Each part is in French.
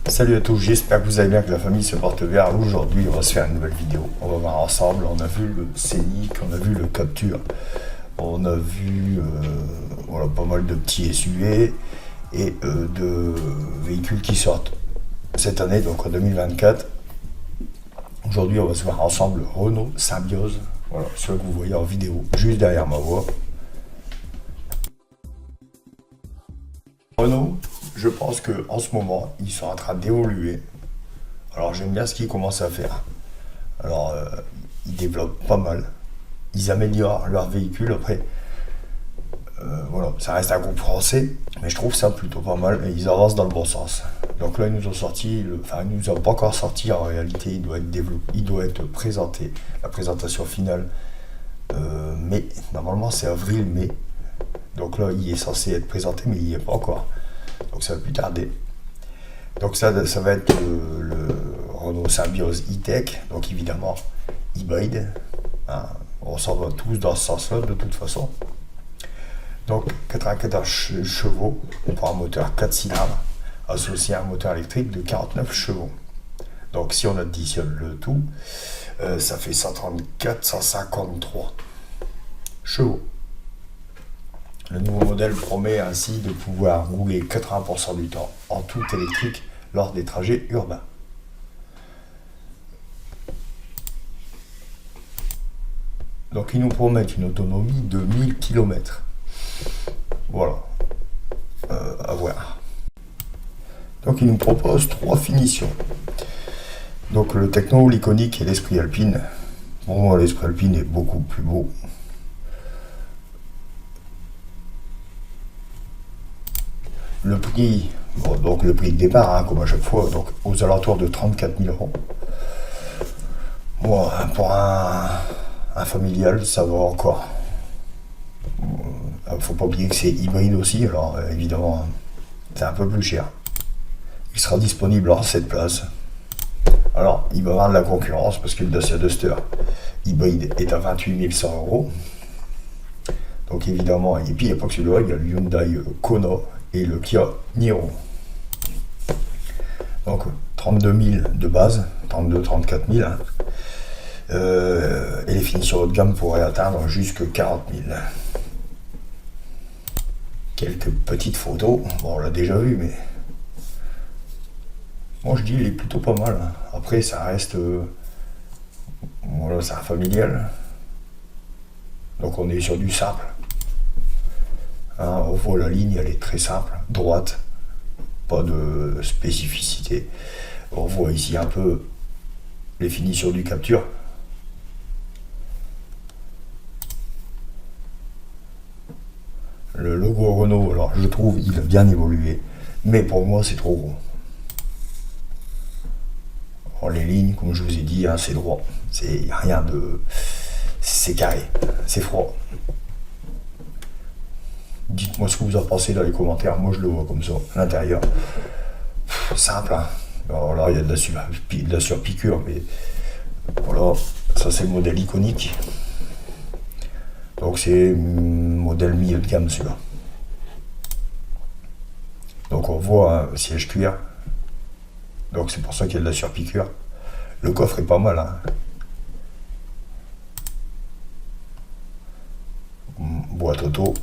Salut à tous, j'espère que vous allez bien, que la famille se porte bien. Aujourd'hui, on va se faire une nouvelle vidéo. On va voir ensemble, on a vu le Scénic, on a vu le Captur, on a vu voilà, pas mal de petits SUV et de véhicules qui sortent cette année, donc en 2024. Aujourd'hui, on va se voir ensemble le Renault Symbiose, voilà, celui que vous voyez en vidéo juste derrière ma voix. Renault, je pense qu'en ce moment, ils sont en train d'évoluer. Alors j'aime bien ce qu'ils commencent à faire. Alors ils développent pas mal. Ils améliorent leur véhicule. Après, voilà, ça reste un groupe français, mais je trouve ça plutôt pas mal et ils avancent dans le bon sens. Donc là, ils nous ont sorti, enfin, ils nous ont pas encore sorti en réalité. Il doit être développé, il doit être présenté, la présentation finale. Mais normalement, c'est avril-mai. Donc là, il est censé être présenté, mais il n'y est pas encore. Donc ça va plus tarder. Donc ça va être le Renault Symbiose e-Tech, donc évidemment hybride. Hein, on s'en va tous dans ce sens-là de toute façon. Donc 94 chevaux pour un moteur 4 cylindres associé à un moteur électrique de 49 chevaux. Donc si on additionne le tout, ça fait 134, 153 chevaux. Le nouveau modèle promet ainsi de pouvoir rouler 80% du temps en tout électrique lors des trajets urbains. Donc ils nous promettent une autonomie de 1000 km. Voilà, à voir. Donc ils nous proposent 3 finitions. Donc le techno, l'iconique et l'esprit alpine. Pour moi, l'esprit alpine est beaucoup plus beau. Le prix, bon, donc le prix de départ, hein, comme à chaque fois, donc aux alentours de 34 000 euros. Bon, pour un familial, ça va encore. Faut pas oublier que c'est hybride aussi, alors évidemment, c'est un peu plus cher. Il sera disponible en 7 places. Alors, il va y avoir de la concurrence parce que le Dacia Duster hybride est à 28 100 euros. Donc évidemment, et puis il n'y a pas que celui-là, il y a le Hyundai Kona et le Kia Niro. Donc 32 000 de base, 32-34 000. Hein. Et les finitions haut de gamme pourraient atteindre jusque 40 000. Quelques petites photos, bon on l'a déjà vu, mais moi je dis il est plutôt pas mal. Hein. Après ça reste, voilà, c'est un familial. Donc on est sur du simple. Hein, on voit la ligne, elle est très simple, droite, pas de spécificité. On voit ici un peu les finitions du Captur. Le logo Renault, alors je trouve il a bien évolué, mais pour moi c'est trop gros. Alors, les lignes, comme je vous ai dit, hein, c'est droit, c'est rien de, c'est carré, c'est froid. Dites-moi ce que vous en pensez dans les commentaires. Moi, je le vois comme ça, l'intérieur. Simple, hein. Alors là, il y a de la surpiqûre, mais voilà, ça c'est le modèle iconique. Donc c'est modèle milieu de gamme, celui-là. Donc on voit un siège cuir. Donc c'est pour ça qu'il y a de la surpiqûre. Le coffre est pas mal, hein. Boîte auto.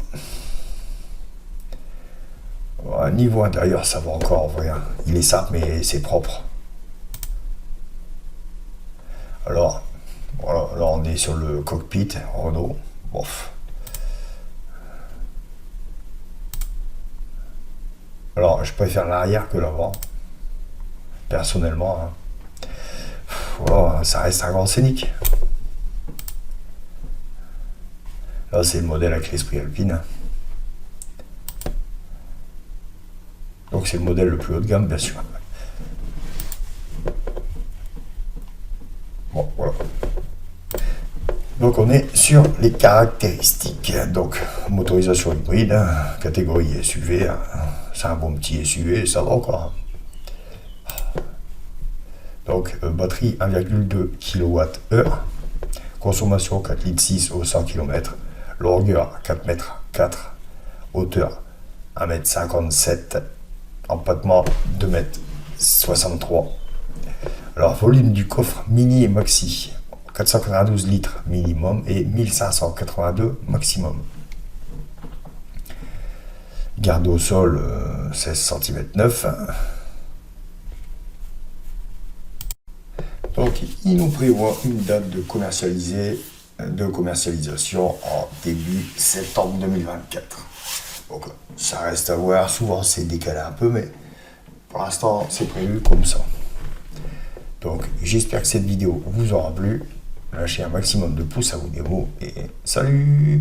Niveau intérieur, ça va encore, vrai. Il est simple, mais c'est propre. Alors, voilà, là on est sur le cockpit Renault. Bof. Alors, je préfère l'arrière que l'avant, personnellement. Hein. Voilà, ça reste un grand Scénic. Là, c'est le modèle avec l'esprit alpine. Donc c'est le modèle le plus haut de gamme, bien sûr. Bon, voilà. Donc on est sur les caractéristiques. Donc motorisation hybride, hein, catégorie SUV, hein, c'est un bon petit SUV, ça va encore. Donc batterie 1,2 kWh, consommation 4,6 litres au 100 km, longueur 4,4 m, hauteur 1,57 m, empattement 2,7 63. Alors, volume du coffre mini et maxi, 492 litres minimum et 1582 maximum. Garde au sol, 16 cm 9. Donc, il nous prévoit une date de commercialisation en début septembre 2024. Donc, ça reste à voir. Souvent, c'est décalé un peu, mais pour l'instant, c'est prévu comme ça. Donc, j'espère que cette vidéo vous aura plu. Lâchez un maximum de pouces à vos démos et salut!